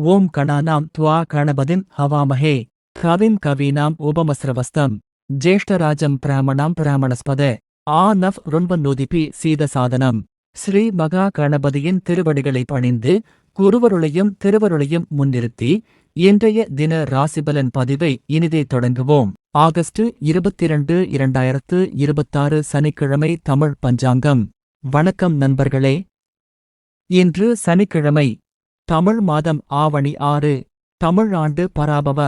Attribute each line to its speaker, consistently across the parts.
Speaker 1: ஓம் கணானாம் த்வா கணபதிம் ஹவாமஹே கவிம் கவீனாம் உபமஸ்ரவஸ்தம் ஜேஷ்டராஜம் பிராமணாம் பிராமணஸ்பத ஆனவ் ருண்வநூதிபி சீதசாதனம். ஸ்ரீ மகா கணபதியின் திருவடிகளை பணிந்து குருவருளையும் திருவருளையும் முன்னிறுத்தி இன்றைய தின ராசிபலன் பதிவை இனிதே தொடங்குவோம். ஆகஸ்ட் 22, 2026 சனிக்கிழமை தமிழ் பஞ்சாங்கம். வணக்கம் நண்பர்களே. இன்று சனிக்கிழமை. தமிழ் மாதம் ஆவணி 6. தமிழ் ஆண்டு பராபவ.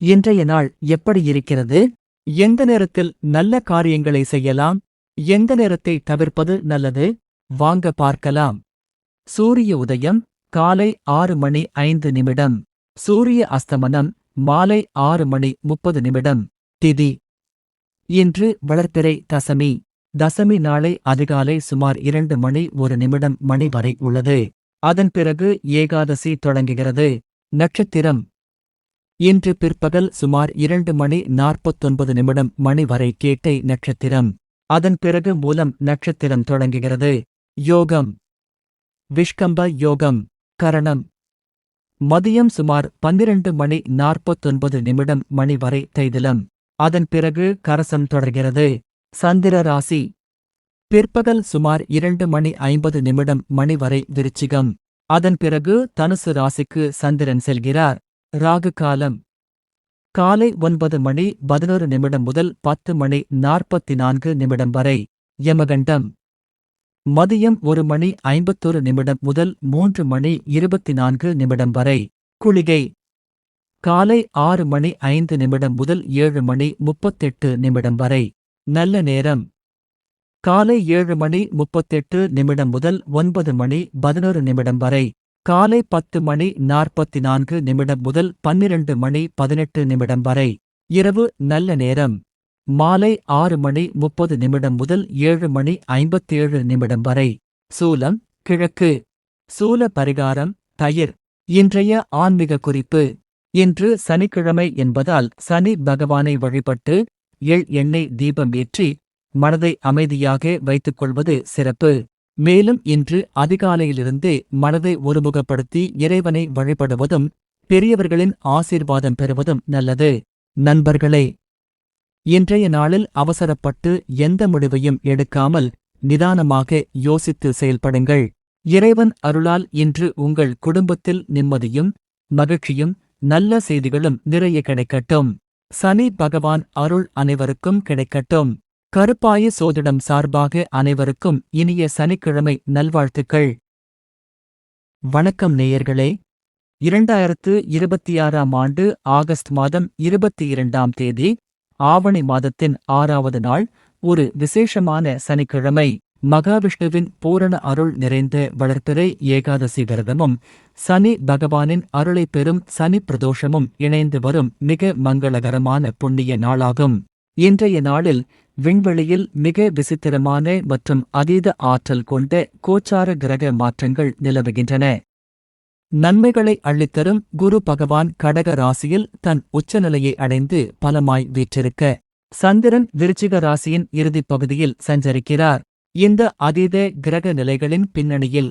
Speaker 1: இன்றைய நாள் எப்படி இருக்கிறது? எந்த நேரத்தில் நல்ல காரியங்களை செய்யலாம்? எந்த நேரத்தை தவிர்ப்பது நல்லது? வாங்க பார்க்கலாம். சூரிய உதயம் காலை 6:05. சூரிய அஸ்தமனம் மாலை 6:30. திதி இன்று வளர்பிறை தசமி. தசமி நாளை அதிகாலை சுமார் 2:01 மணி வரை உள்ளது. அதன் பிறகு ஏகாதசி தொடங்குகிறது. நட்சத்திரம் இன்று பிற்பகல் சுமார் 2:49 மணி வரை கேட்டை நட்சத்திரம். அதன் பிறகு மூலம் நட்சத்திரம் தொடங்குகிறது. யோகம் விஷ்கம்ப யோகம். கரணம் மதியம் சுமார் 12:49 மணி வரை தைதிலம். அதன் பிறகு கரசம் தொடர்கிறது. சந்திர ராசி பிற்பகல் சுமார் 2:50 மணி வரை விருச்சிகம். அதன் பிறகு தனுசு ராசிக்கு சந்திரன் செல்கிறார். ராகு காலம் காலை 9:11 முதல் 10:44 வரை. யமகண்டம் மதியம் 1:51 முதல் 3:24 வரை. குளிகை காலை 6:05 முதல் 7:38 வரை. நல்ல நேரம் காலை 7:38 முதல் 9:11 வரை. காலை 10:44 முதல் 12:18 வரை. இரவு நல்ல நேரம் மாலை 6:30 முதல் 7:57 வரை. சூலம் கிழக்கு. சூல பரிகாரம் தயிர். இன்றைய ஆன்மீக குறிப்பு. இன்று சனிக்கிழமை என்பதால் சனி பகவானை வழிபட்டு எண்ணெய் தீபம் ஏற்றி மனதை அமைதியாக வைத்துக்கொள்வது சிறப்பு. மேலும் இன்று அதிகாலையிலிருந்தே மனதை ஒருமுகப்படுத்தி இறைவனை வழிபடுவதும் பெரியவர்களின் ஆசீர்வாதம் பெறுவதும் நல்லது. நண்பர்களே, இன்றைய நாளில் அவசரப்பட்டு எந்த முடிவையும் எடுக்காமல் நிதானமாக யோசித்து செயல்படுங்கள். இறைவன் அருளால் இன்று உங்கள் குடும்பத்தில் நிம்மதியும் மகிழ்ச்சியும் நல்ல செய்திகளும் நிறைய கிடைக்கட்டும். சனி பகவான் அருள் அனைவருக்கும் கிடைக்கட்டும். கருப்பாய சோதிடம் சார்பாக அனைவருக்கும் இனிய சனிக்கிழமை நல்வாழ்த்துக்கள். வணக்கம் நேயர்களே. 2026 ஆண்டு ஆகஸ்ட் மாதம் 22 தேதி ஆவணி மாதத்தின் 6வது நாள். ஒரு விசேஷமான சனிக்கிழமை. மகாவிஷ்ணுவின் பூரண அருள் நிறைந்த வளர்பிறை ஏகாதசி விரதமும் சனி பகவானின் அருளை பெறும் சனி பிரதோஷமும் இணைந்து வரும் மிக மங்களகரமான புண்ணிய நாளாகும். இன்றைய நாளில் விண்வெளியில் மிக விசித்திரமான மற்றும் அதீத ஆற்றல் கொண்ட கோச்சார கிரக மாற்றங்கள் நிலவுகின்றன. நன்மைகளை அள்ளித்தரும் குரு பகவான் கடக ராசியில் தன் உச்சநிலையை அடைந்து பலமாய் வீற்றிருக்க, சந்திரன் விருச்சிக ராசியின் இறுதிப் பகுதியில் சஞ்சரிக்கிறார். இந்த அதீத கிரக நிலைகளின் பின்னணியில்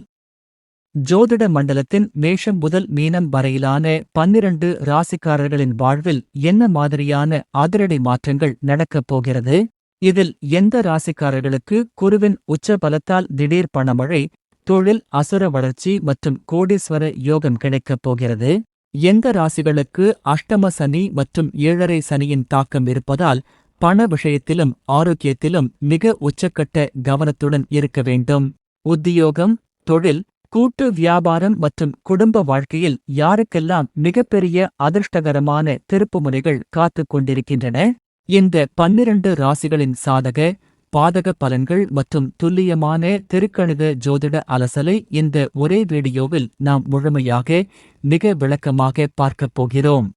Speaker 1: ஜோதிட மண்டலத்தின் மேஷம் முதல் மீனம் வரையிலான 12 ராசிக்காரர்களின் வாழ்வில் என்ன மாதிரியான அதிரடி மாற்றங்கள் நடக்கப் போகிறது? இதில் எந்த ராசிக்காரர்களுக்கு குருவின் உச்ச பலத்தால் திடீர் பணமழை, தொழில் அசுர வளர்ச்சி மற்றும் கோடீஸ்வர யோகம் கிடைக்கப் போகிறது? எந்த ராசிகளுக்கு அஷ்டம சனி மற்றும் 7.5 சனியின் தாக்கம் இருப்பதால் பண விஷயத்திலும் ஆரோக்கியத்திலும் மிக உச்சக்கட்ட கவனத்துடன் இருக்க வேண்டும்? உத்தியோகம், தொழில், கூட்டு வியாபாரம் மற்றும் குடும்ப வாழ்க்கையில் யாருக்கெல்லாம் மிகப்பெரிய அதிர்ஷ்டகரமான திருப்புமுனைகள் காத்துக் கொண்டிருக்கின்றன? இந்த 12 ராசிகளின் சாதக பாதக பலன்கள் மற்றும் துல்லியமான திருக்கணித ஜோதிட அலசலை இந்த ஒரே வீடியோவில் நாம் முழுமையாக மிக விளக்கமாக பார்க்கப் போகிறோம்.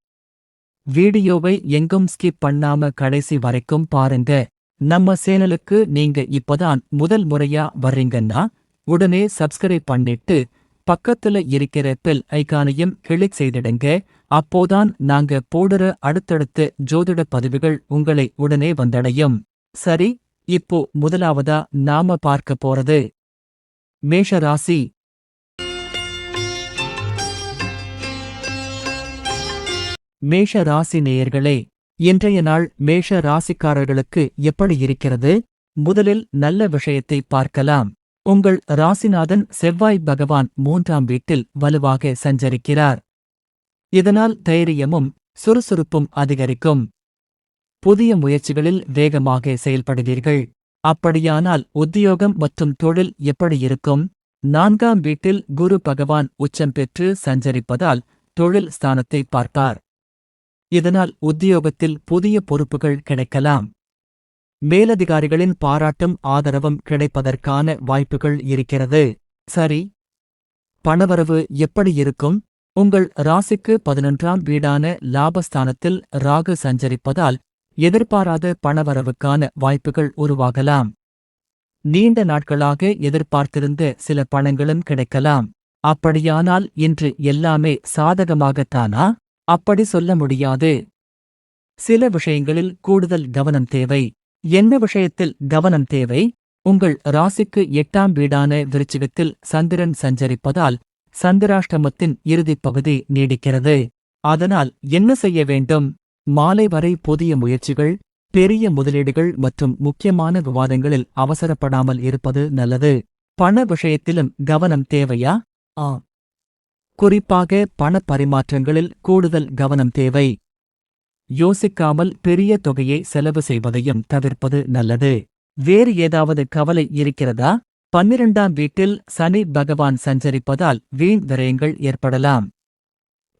Speaker 1: வீடியோவை எங்கும் ஸ்கிப் பண்ணாம கடைசி வரைக்கும் பாருங்க. நம்ம சேனலுக்கு நீங்க இப்பதான் முதல் முறையா வர்றீங்கன்னா உடனே சப்ஸ்கிரைப் பண்ணிட்டு பக்கத்துல இருக்கிற பெல் ஐகானையும் கிளிக் செய்திடுங்க. அப்போதான் நாங்க போடுற அடுத்தடுத்த ஜோதிட பதிவுகள் உங்களை உடனே வந்தடையும். சரி, இப்போ முதலாவதா நாம பார்க்க போறது மேஷராசி. மேஷ ராசி நேயர்களே, இன்றைய நாள் மேஷ ராசிக்காரர்களுக்கு எப்படி இருக்கிறது? முதலில் நல்ல விஷயத்தை பார்க்கலாம். உங்கள் ராசிநாதன் செவ்வாய் பகவான் 3ஆம் வீட்டில் வலுவாக சஞ்சரிக்கிறார். இதனால் தைரியமும் சுறுசுறுப்பும் அதிகரிக்கும். புதிய முயற்சிகளில் வேகமாக செயல்படுவீர்கள். அப்படியானால் உத்தியோகம் மற்றும் தொழில் எப்படி இருக்கும்? 4ஆம் வீட்டில் குரு பகவான் உச்சம் பெற்று சஞ்சரிப்பதால் தொழில் ஸ்தானத்தை பார்ப்பார். இதனால் உத்தியோகத்தில் புதிய பொறுப்புகள் கிடைக்கலாம். மேலதிகாரிகளின் பாராட்டும் ஆதரவும் கிடைப்பதற்கான வாய்ப்புகள் இருக்கிறது. சரி, பணவரவு எப்படி இருக்கும்? உங்கள் ராசிக்கு 11ஆம் வீடான லாபஸ்தானத்தில் ராகு சஞ்சரிப்பதால் எதிர்பாராத பணவரவுக்கான வாய்ப்புகள் உருவாகலாம். நீண்ட நாட்களாக எதிர்பார்த்திருந்த சில பணங்களும் கிடைக்கலாம். அப்படியானால் இன்று எல்லாமே சாதகமாகத்தானா? அப்படி சொல்ல முடியாது. சில விஷயங்களில் கூடுதல் கவனம் தேவை. என்ன விஷயத்தில் கவனம் தேவை? உங்கள் ராசிக்கு 8ஆம் வீடான விருச்சிகத்தில் சந்திரன் சஞ்சரிப்பதால் சந்திராஷ்டமத்தின் இறுதிப் பகுதி நீடிக்கிறது. அதனால் என்ன செய்ய வேண்டும்? மாலை வரை புதிய முயற்சிகள், பெரிய முதலீடுகள் மற்றும் முக்கியமான விவாதங்களில் அவசரப்படாமல் இருப்பது நல்லது. பண விஷயத்திலும் கவனம் தேவையா? குறிப்பாக பண பரிமாற்றங்களில் கூடுதல் கவனம் தேவை. யோசிக்காமல் பெரிய தொகையை செலவு செய்வதையும் தவிர்ப்பது நல்லது. வேறு ஏதாவது கவலை இருக்கிறதா? 12ஆம் வீட்டில் சனி பகவான் சஞ்சரிப்பதால் வீண் விரயங்கள் ஏற்படலாம்.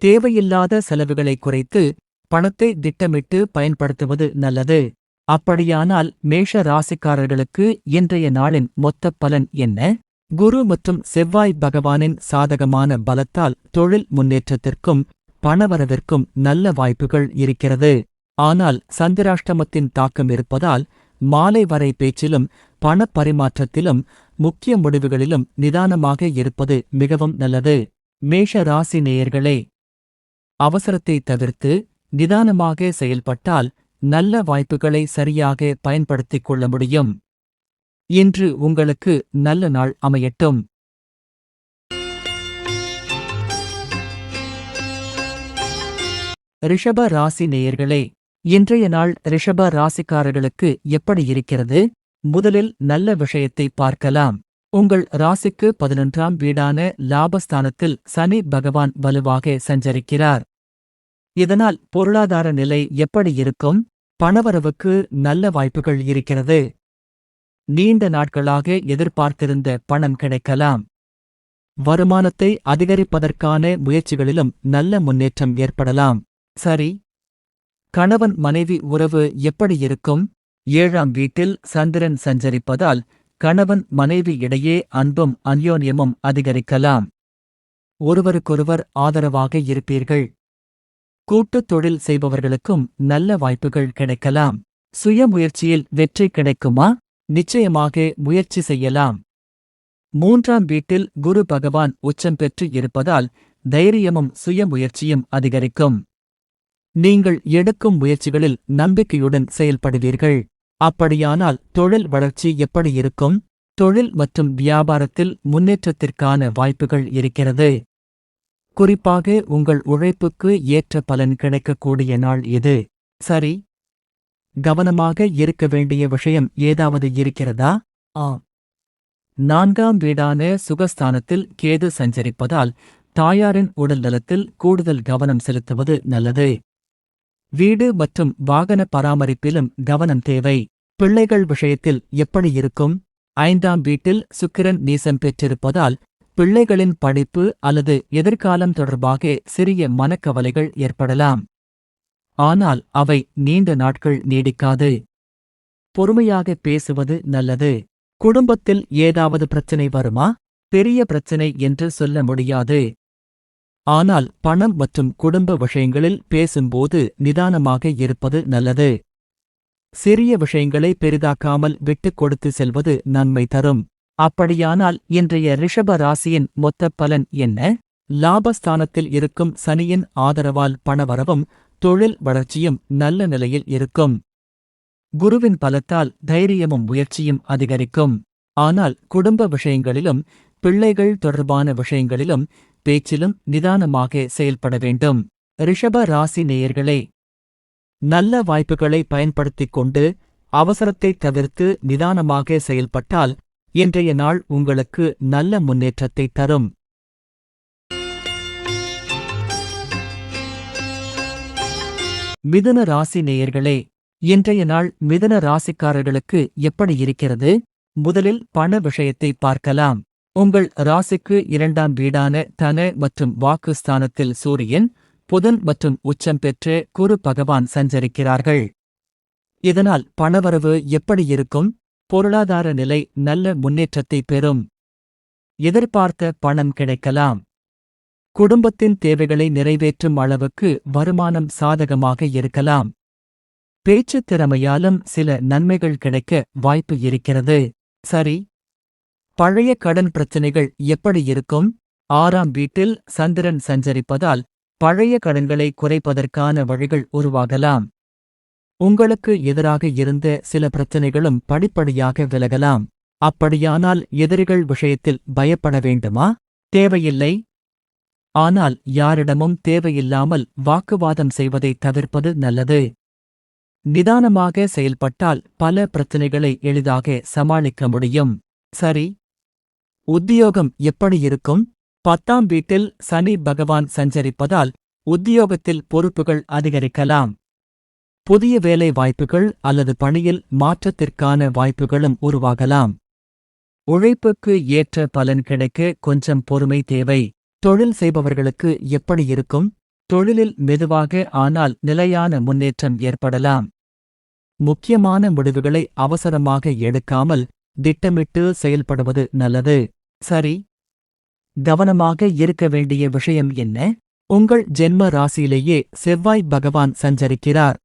Speaker 1: தேவையில்லாத செலவுகளை குறைத்து பணத்தை திட்டமிட்டு பயன்படுத்துவது நல்லது. அப்படியானால் மேஷ ராசிக்காரர்களுக்கு இன்றைய நாளின் மொத்த பலன் என்ன? குரு மற்றும் செவ்வாய் பகவானின் சாதகமான பலத்தால் தொழில் முன்னேற்றத்திற்கும் பணவரவிற்கும் நல்ல வாய்ப்புகள் இருக்கிறது. ஆனால் சந்திராஷ்டமத்தின் தாக்கம் இருப்பதால் மாலை வரை பேச்சிலும் பணப் பரிமாற்றத்திலும் முக்கிய முடிவுகளிலும் நிதானமாக இருப்பது மிகவும் நல்லது. மேஷ ராசி நேயர்களே, அவசரத்தை தவிர்த்து நிதானமாக செயல்பட்டால் நல்ல வாய்ப்புகளை சரியாக பயன்படுத்திக் கொள்ள முடியும். இன்று உங்களுக்கு நல்ல நாள் அமையட்டும். ரிஷப ராசி நேயர்களே, இன்றைய நாள் ரிஷப ராசிக்காரர்களுக்கு எப்படி இருக்கிறது? முதலில் நல்ல விஷயத்தை பார்க்கலாம். உங்கள் ராசிக்கு 11ஆம் வீடான லாபஸ்தானத்தில் சனி பகவான் வலுவாக சஞ்சரிக்கிறார். இதனால் பொருளாதார நிலை எப்படி இருக்கும்? பணவரவுக்கு நல்ல வாய்ப்புகள் இருக்கிறது. நீண்ட நாட்களாக எதிர்பார்த்திருந்த பணம் கிடைக்கலாம். வருமானத்தை அதிகரிப்பதற்கான முயற்சிகளிலும் நல்ல முன்னேற்றம் ஏற்படலாம். சரி, கணவன் மனைவி உறவு எப்படி இருக்கும்? 7ஆம் வீட்டில் சந்திரன் சஞ்சரிப்பதால் கணவன் மனைவி இடையே அன்பும் அந்யோன்யமும் அதிகரிக்கலாம். ஒருவருக்கொருவர் ஆதரவாக இருப்பீர்கள். கூட்டுத் தொழில் செய்பவர்களுக்கும் நல்ல வாய்ப்புகள் கிடைக்கலாம். சுய முயற்சியில் வெற்றி கிடைக்குமா? நிச்சயமாக முயற்சி செய்யலாம். 3ஆம் வீட்டில் குரு பகவான் உச்சம் பெற்று இருப்பதால் தைரியமும் சுய முயற்சியும் அதிகரிக்கும். நீங்கள் எடுக்கும் முயற்சிகளில் நம்பிக்கையுடன் செயல்படுவீர்கள். அப்படியானால் தொழில் வளர்ச்சி எப்படி இருக்கும்? தொழில் மற்றும் வியாபாரத்தில் முன்னேற்றத்திற்கான வாய்ப்புகள் இருக்கிறது. குறிப்பாக உங்கள் உழைப்புக்கு ஏற்ற பலன் கிடைக்கக்கூடிய நாள் இது. சரி, கவனமாக இருக்க வேண்டிய விஷயம் ஏதாவது இருக்கிறதா? 4ஆம் வீடான சுகஸ்தானத்தில் கேது சஞ்சரிப்பதால் தாயாரின் உடல் நலத்தில் கூடுதல் கவனம் செலுத்துவது நல்லது. வீடு மற்றும் வாகன பராமரிப்பிலும் கவனம் தேவை. பிள்ளைகள் விஷயத்தில் எப்படி இருக்கும்? 5ஆம் வீட்டில் சுக்கிரன் நீசம் பெற்றிருப்பதால் பிள்ளைகளின் படிப்பு அல்லது எதிர்காலம் தொடர்பாக சிறிய மனக்கவலைகள் ஏற்படலாம். ஆனால் அவை நீண்ட நாட்கள் நீடிக்காது. பொறுமையாக பேசுவது நல்லது. குடும்பத்தில் ஏதாவது பிரச்சனை வருமா? பெரிய பிரச்சனை என்று சொல்ல முடியாது. ஆனால் பணம் மற்றும் குடும்ப விஷயங்களில் பேசும்போது நிதானமாக இருப்பது நல்லது. சிறிய விஷயங்களை பெரிதாக்காமல் விட்டுக் கொடுத்து செல்வது நன்மை தரும். அப்படியானால் இன்றைய ரிஷப ராசியின் மொத்த பலன் என்ன? லாபஸ்தானத்தில் இருக்கும் சனியின் ஆதரவால் பணவரவும் தொழில் வளர்ச்சியும் நல்ல நிலையில் இருக்கும். குருவின் பலத்தால் தைரியமும் முயற்சியும் அதிகரிக்கும். ஆனால் குடும்ப விஷயங்களிலும் பிள்ளைகள் தொடர்பான விஷயங்களிலும் பேச்சிலும் நிதானமாக செயல்பட வேண்டும். ரிஷப ராசி நேயர்களே, நல்ல வாய்ப்புகளை பயன்படுத்திக் கொண்டு அவசரத்தை தவிர்த்து நிதானமாக செயல்பட்டால் இன்றைய நாள் உங்களுக்கு நல்ல முன்னேற்றத்தை தரும். மிதுன ராசி நேயர்களே, இன்றைய நாள் மிதுன ராசிக்காரர்களுக்கு எப்படி இருக்கிறது? முதலில் பண விஷயத்தை பார்க்கலாம். உங்கள் ராசிக்கு 2ஆம் வீடான தன மற்றும் வாக்கு ஸ்தானத்தில் சூரியன், புதன் மற்றும் உச்சம் பெற்ற குரு பகவான் சஞ்சரிக்கிறார்கள். இதனால் பணவரவு எப்படி இருக்கும்? பொருளாதார நிலை நல்ல முன்னேற்றத்தை பெறும். எதிர்பார்த்த பணம் கிடைக்கலாம். குடும்பத்தின் தேவைகளை நிறைவேற்றும் அளவுக்கு வருமானம் சாதகமாக இருக்கலாம். பேச்சுத் திறமையாலும் சில நன்மைகள் கிடைக்க வாய்ப்பு இருக்கிறது. சரி, பழைய கடன் பிரச்சனைகள் எப்படி இருக்கும்? 6ஆம் வீட்டில் சந்திரன் சஞ்சரிப்பதால் பழைய கடன்களை குறைப்பதற்கான வழிகள் உருவாகலாம். உங்களுக்கு எதிராக இருந்த சில பிரச்சனைகளும் படிப்படியாக விலகலாம். அப்படியானால் எதிரிகள் விஷயத்தில் பயப்பட வேண்டுமா? தேவையில்லை. ஆனால் யாரிடமும் தேவையில்லாமல் வாக்குவாதம் செய்வதை தவிர்ப்பது நல்லது. நிதானமாக செயல்பட்டால் பல பிரச்சனைகளை எளிதாக சமாளிக்க முடியும். சரி, உத்தியோகம் எப்படி இருக்கும்? 10ஆம் வீட்டில் சனி பகவான் சஞ்சரிப்பதால் உத்தியோகத்தில் பொறுப்புகள் அதிகரிக்கலாம். புதிய வேலை வாய்ப்புகள் அல்லது பணியில் மாற்றத்திற்கான வாய்ப்புகளும் உருவாகலாம். உழைப்புக்கு ஏற்ற பலன் கிடைக்க கொஞ்சம் பொறுமை தேவை. தொழில் செய்பவர்களுக்கு எப்படி இருக்கும்? தொழிலில் மெதுவாக ஆனால் நிலையான முன்னேற்றம் ஏற்படலாம். முக்கியமான முடிவுகளை அவசரமாக எடுக்காமல் திட்டமிட்டு செயல்படுவது நல்லது. சரி, கவனமாக இருக்க வேண்டிய விஷயம் என்ன? உங்கள் ஜென்ம ராசியிலேயே செவ்வாய் பகவான் சஞ்சரிக்கிறார்.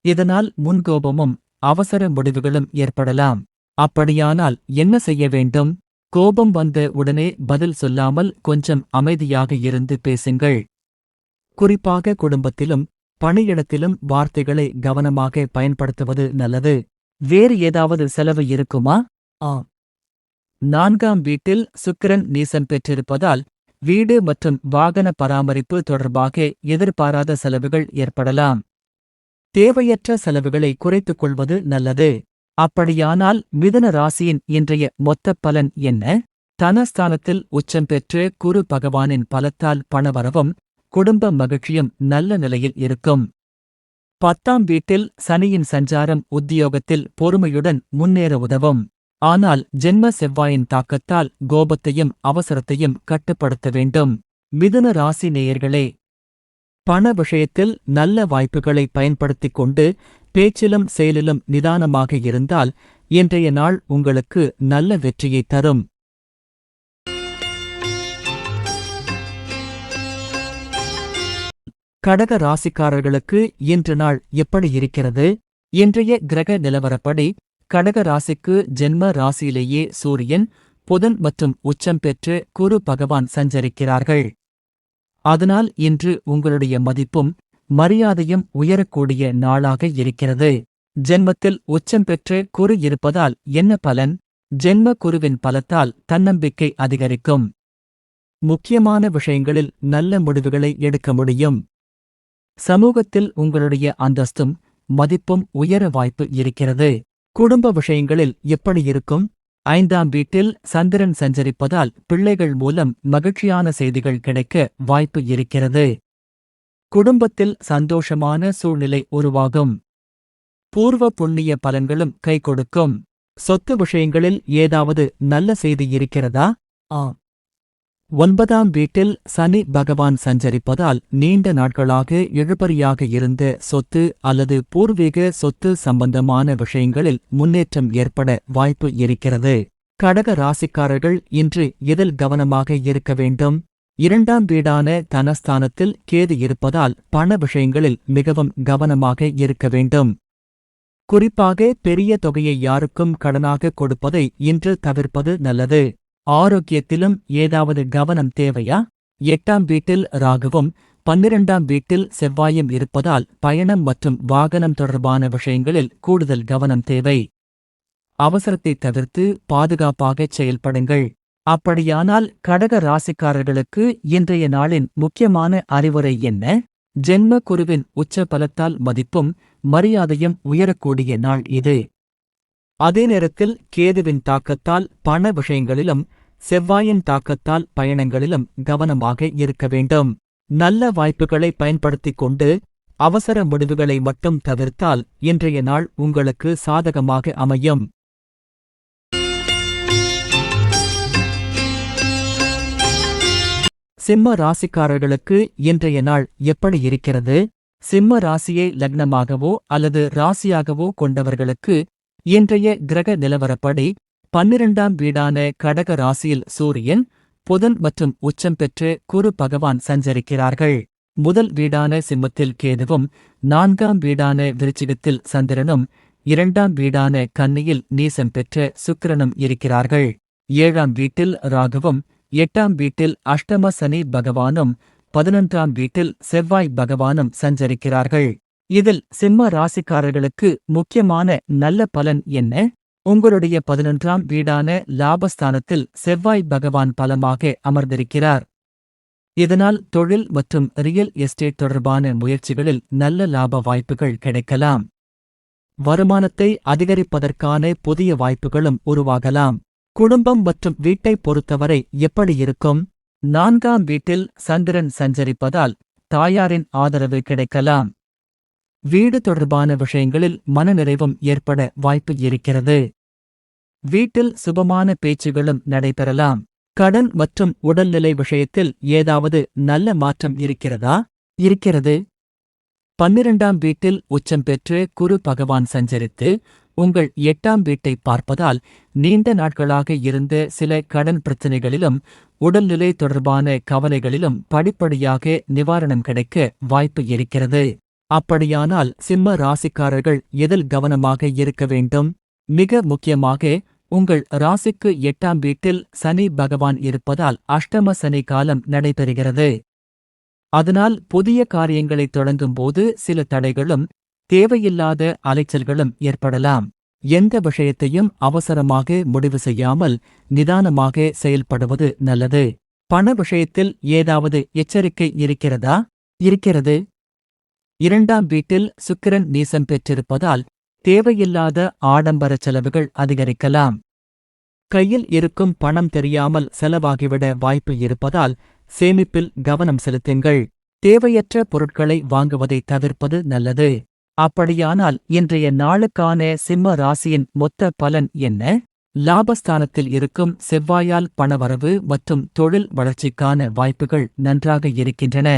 Speaker 1: இதனால் முன்கோபமும் அவசர முடிவுகளும் ஏற்படலாம். அப்படியானால் என்ன செய்ய வேண்டும்? கோபம் வந்த உடனே பதில் சொல்லாமல் கொஞ்சம் அமைதியாக இருந்து பேசுங்கள். குறிப்பாக குடும்பத்திலும் பணியிடத்திலும் வார்த்தைகளை கவனமாக பயன்படுத்துவது நல்லது. வேறு ஏதாவது செலவு இருக்குமா? 4ஆம் வீட்டில் சுக்கிரன் நீசம் பெற்றிருப்பதால் வீடு மற்றும் வாகன பராமரிப்பு தொடர்பாக எதிர்பாராத செலவுகள் ஏற்படலாம். தேவையற்ற செலவுகளை குறைத்துக் கொள்வது நல்லது. அப்படியானால் மிதுன ராசியின் இன்றைய மொத்த பலன் என்ன? தனஸ்தானத்தில் உச்சம் பெற்று குரு பகவானின் பலத்தால் பணவரவும் குடும்ப மகிழ்ச்சியும் நல்ல நிலையில் இருக்கும். 10ஆம் வீட்டில் சனியின் சஞ்சாரம் உத்தியோகத்தில் பொறுமையுடன் முன்னேற உதவும். ஆனால் ஜென்ம செவ்வாயின் தாக்கத்தால் கோபத்தையும் அவசரத்தையும் கட்டுப்படுத்த வேண்டும். மிதுன ராசி நேயர்களே, பண விஷயத்தில் நல்ல வாய்ப்புகளை பயன்படுத்திக் கொண்டு பேச்சிலும் செயலிலும் நிதானமாக இருந்தால் இன்றைய நாள் உங்களுக்கு நல்ல வெற்றியை தரும். கடக ராசிக்காரர்களுக்கு இன்று நாள் எப்படி இருக்கிறது? இன்றைய கிரக நிலவரப்படி கடக ராசிக்கு ஜென்ம ராசியிலேயே சூரியன், புதன் மற்றும் உச்சம் பெற்று குரு பகவான் சஞ்சரிக்கிறார்கள். அதனால் இன்று உங்களுடைய மதிப்பும் மரியாதையும் உயரக்கூடிய நாளாக இருக்கிறது. ஜென்மத்தில் உச்சம் பெற்று குரு இருப்பதால் என்ன பலன்? ஜென்ம குருவின் பலத்தால் தன்னம்பிக்கை அதிகரிக்கும். முக்கியமான விஷயங்களில் நல்ல முடிவுகளை எடுக்க முடியும். சமூகத்தில் உங்களுடைய அந்தஸ்தும் மதிப்பும் உயர வாய்ப்பு இருக்கிறது. குடும்ப விஷயங்களில் எப்படி இருக்கும்? 5ஆம் வீட்டில் சந்திரன் சஞ்சரிப்பதால் பிள்ளைகள் மூலம் மகிழ்ச்சியான செய்திகள் கிடைக்க வாய்ப்பு இருக்கிறது. குடும்பத்தில் சந்தோஷமான சூழ்நிலை உருவாகும். பூர்வ புண்ணிய பலன்களும் கை கொடுக்கும். சொத்து விஷயங்களில் ஏதாவது நல்ல செய்தி இருக்கிறதா? 9ஆம் வீட்டில் சனி பகவான் சஞ்சரிப்பதால் நீண்ட நாட்களாக இழுபறியாக இருந்த சொத்து அல்லது பூர்வீக சொத்து சம்பந்தமான விஷயங்களில் முன்னேற்றம் ஏற்பட வாய்ப்பு இருக்கிறது. கடக ராசிக்காரர்கள் இன்று இதில் கவனமாக இருக்க வேண்டும். 2ஆம் வீடான தனஸ்தானத்தில் கேது இருப்பதால் பண விஷயங்களில் மிகவும் கவனமாக இருக்க வேண்டும். குறிப்பாக பெரிய தொகையை யாருக்கும் கடனாக கொடுப்பதை இன்று தவிர்ப்பது நல்லது. ஆரோக்கியத்திலும் ஏதாவது கவனம் தேவையா? 8ஆம் வீட்டில் ராகுவும் 12ஆம் வீட்டில் செவ்வாயும் இருப்பதால் பயணம் மற்றும் வாகனம் தொடர்பான விஷயங்களில் கூடுதல் கவனம் தேவை. அவசரத்தை தவிர்த்து பாதுகாப்பாகச் செயல்படுங்கள். அப்படியானால் கடக ராசிக்காரர்களுக்கு இன்றைய நாளின் முக்கியமான அறிவுரை என்ன? ஜென்ம குருவின் உச்ச பலத்தால் மதிப்பும் மரியாதையும் உயரக்கூடிய நாள் இது. அதே நேரத்தில் கேதுவின் தாக்கத்தால் பண விஷயங்களிலும் செவ்வாயின் தாக்கத்தால் பயணங்களிலும் கவனமாக இருக்க வேண்டும். நல்ல வாய்ப்புகளை பயன்படுத்திக் கொண்டு அவசர முடிவுகளை மட்டும் தவிர்த்தால் இன்றைய நாள் உங்களுக்கு சாதகமாக அமையும். சிம்ம ராசிக்காரர்களுக்கு இன்றைய நாள் எப்படி இருக்கிறது? சிம்ம ராசியை லக்னமாகவோ அல்லது ராசியாகவோ கொண்டவர்களுக்கு இன்றைய கிரக நிலவரப்படி 12ஆம் வீடான கடக ராசியில் சூரியன், புதன் மற்றும் உச்சம் பெற்று குரு பகவான் சஞ்சரிக்கிறார்கள். முதல் வீடான சிம்மத்தில் கேதுவும், 4ஆம் வீடான விருச்சிகத்தில் சந்திரனும், 2ஆம் வீடான கன்னியில் நீசம் பெற்ற சுக்கிரனும் இருக்கிறார்கள். 7ஆம் வீட்டில் ராகுவும், 8ஆம் வீட்டில் அஷ்டம சனி பகவானும், 11ஆம் வீட்டில் செவ்வாய் பகவானும் சஞ்சரிக்கிறார்கள். இதில் சிம்ம ராசிக்காரர்களுக்கு முக்கியமான நல்ல பலன் என்ன? உங்களுடைய 11ஆம் வீடான லாபஸ்தானத்தில் செவ்வாய் பகவான் பலமாக அமர்ந்திருக்கிறார். இதனால் தொழில் மற்றும் ரியல் எஸ்டேட் தொடர்பான முயற்சிகளில் நல்ல லாப வாய்ப்புகள் கிடைக்கலாம். வருமானத்தை அதிகரிப்பதற்கான புதிய வாய்ப்புகளும் உருவாகலாம். குடும்பம் மற்றும் வீட்டை பொறுத்தவரை எப்படி இருக்கும்? 4ஆம் வீட்டில் சந்திரன் சஞ்சரிப்பதால் தாயாரின் ஆதரவு கிடைக்கலாம். வீடு தொடர்பான விஷயங்களில் மனநிறைவும் ஏற்பட வாய்ப்பு இருக்கிறது. வீட்டில் சுபமான பேச்சுகளும் நடைபெறலாம். கடன் மற்றும் உடல்நிலை விஷயத்தில் ஏதாவது நல்ல மாற்றம் இருக்கிறதா? இருக்கிறது. 12ஆம் வீட்டில் உச்சம் பெற்று குரு பகவான் சஞ்சரித்து உங்கள் 8ஆம் வீட்டை பார்ப்பதால் நீண்ட நாட்களாக இருந்த சில கடன் பிரச்சினைகளிலும் உடல்நிலை தொடர்பான கவலைகளிலும் படிப்படியாக நிவாரணம் கிடைக்க வாய்ப்பு இருக்கிறது. அப்படியானால் சிம்ம ராசிக்காரர்கள் எதில் கவனமாக இருக்க வேண்டும்? மிக முக்கியமாக உங்கள் ராசிக்கு 8ஆம் வீட்டில் சனி பகவான் இருப்பதால் அஷ்டம சனி காலம் நடைபெறுகிறது. அதனால் புதிய காரியங்களை தொடங்கும்போது சில தடைகளும் தேவையில்லாத அலைச்சல்களும் ஏற்படலாம். எந்த விஷயத்தையும் அவசரமாக முடிவு செய்யாமல் நிதானமாக செயல்படுவது நல்லது. பண விஷயத்தில் ஏதாவது எச்சரிக்கை இருக்கிறதா? இருக்கிறது. 2ஆம் வீட்டில் சுக்கிரன் நீசம் பெற்றிருப்பதால் தேவையில்லாத ஆடம்பர செலவுகள் அதிகரிக்கலாம். கையில் இருக்கும் பணம் தெரியாமல் செலவாகிவிட வாய்ப்பு இருப்பதால் சேமிப்பில் கவனம் செலுத்துங்கள். தேவையற்ற பொருட்களை வாங்குவதை தவிர்ப்பது நல்லது. அப்படியானால் இன்றைய நாளுக்கான சிம்ம ராசியின் மொத்த பலன் என்ன? லாபஸ்தானத்தில் இருக்கும் செவ்வாயால் பணவரவு மற்றும் தொழில் வளர்ச்சிக்கான வாய்ப்புகள் நன்றாக இருக்கின்றன.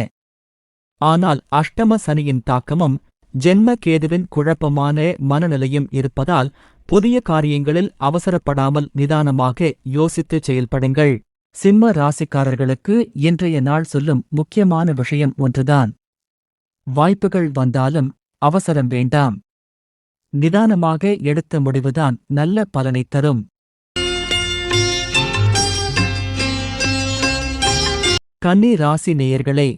Speaker 1: ஆனால் அஷ்டம சனியின் தாக்கமும் ஜென்ம கேதுவின் குழப்பமான மனநிலையும் இருப்பதால் புதிய காரியங்களில் அவசரப்படாமல் நிதானமாக யோசித்து செயல்படுங்கள். சிம்ம ராசிக்காரர்களுக்கு இன்றைய நாள் சொல்லும் முக்கியமான விஷயம் ஒன்றுதான். வாய்ப்புகள் வந்தாலும் அவசரம் வேண்டாம். நிதானமாக எடுத்த முடிவுதான் நல்ல பலனை தரும். கன்னி ராசி நேயர்களே,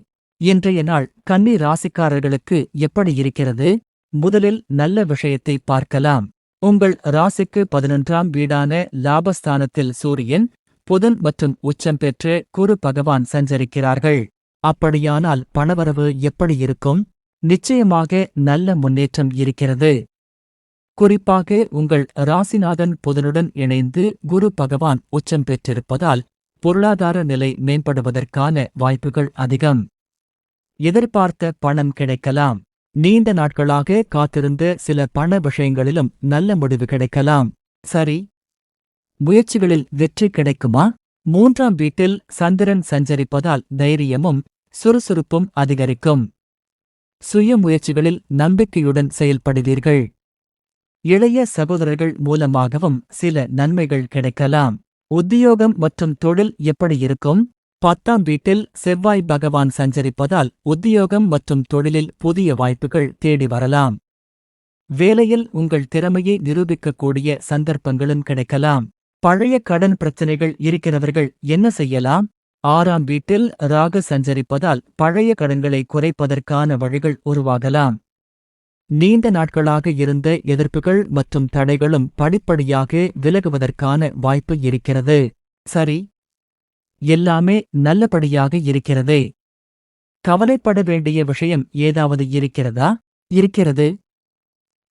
Speaker 1: இன்றைய நாள் கன்னி ராசிக்காரர்களுக்கு எப்படி இருக்கிறது? முதலில் நல்ல விஷயத்தை பார்க்கலாம். உங்கள் ராசிக்கு 11ஆம் வீடான லாபஸ்தானத்தில் சூரியன், புதன் மற்றும் உச்சம் பெற்று குரு பகவான் சஞ்சரிக்கிறார்கள். அப்படியானால் பணவரவு எப்படி இருக்கும்? நிச்சயமாக நல்ல முன்னேற்றம் இருக்கிறது. குறிப்பாக உங்கள் ராசிநாதன் புதனுடன் இணைந்து குரு பகவான் உச்சம் பெற்றிருப்பதால் பொருளாதார நிலை மேம்படுவதற்கான வாய்ப்புகள் அதிகம். எதிர்பார்த்த பணம் கிடைக்கலாம். நீண்ட நாட்களாக காத்திருந்த சில பண விஷயங்களிலும் நல்ல முடிவு கிடைக்கலாம். சரி, முயற்சிகளில் வெற்றி கிடைக்குமா? 3ஆம் வீட்டில் சந்திரன் சஞ்சரிப்பதால் தைரியமும் சுறுசுறுப்பும் அதிகரிக்கும். சுய முயற்சிகளில் நம்பிக்கையுடன் செயல்படுவீர்கள். இளைய சகோதரர்கள் மூலமாகவும் சில நன்மைகள் கிடைக்கலாம். உத்தியோகம் மற்றும் தொழில் எப்படி இருக்கும்? 10ஆம் வீட்டில் செவ்வாய் பகவான் சஞ்சரிப்பதால் உத்தியோகம் மற்றும் தொழிலில் புதிய வாய்ப்புகள் தேடி வரலாம். வேலையில் உங்கள் திறமையை நிரூபிக்கக்கூடிய சந்தர்ப்பங்களும் கிடைக்கலாம். பழைய கடன் பிரச்சினைகள் இருக்கிறவர்கள் என்ன செய்யலாம்? 6ஆம் வீட்டில் ராகு சஞ்சரிப்பதால் பழைய கடன்களை குறைப்பதற்கான வழிகள் உருவாகலாம். நீண்ட நாட்களாக இருந்த எதிர்ப்புகள் மற்றும் தடைகளும் படிப்படியாக விலகுவதற்கான வாய்ப்பு இருக்கிறது. சரி, எல்லாமே நல்லபடியாக இருக்கிறது. கவலைப்பட வேண்டிய விஷயம் ஏதாவது இருக்கிறதா? இருக்கிறது.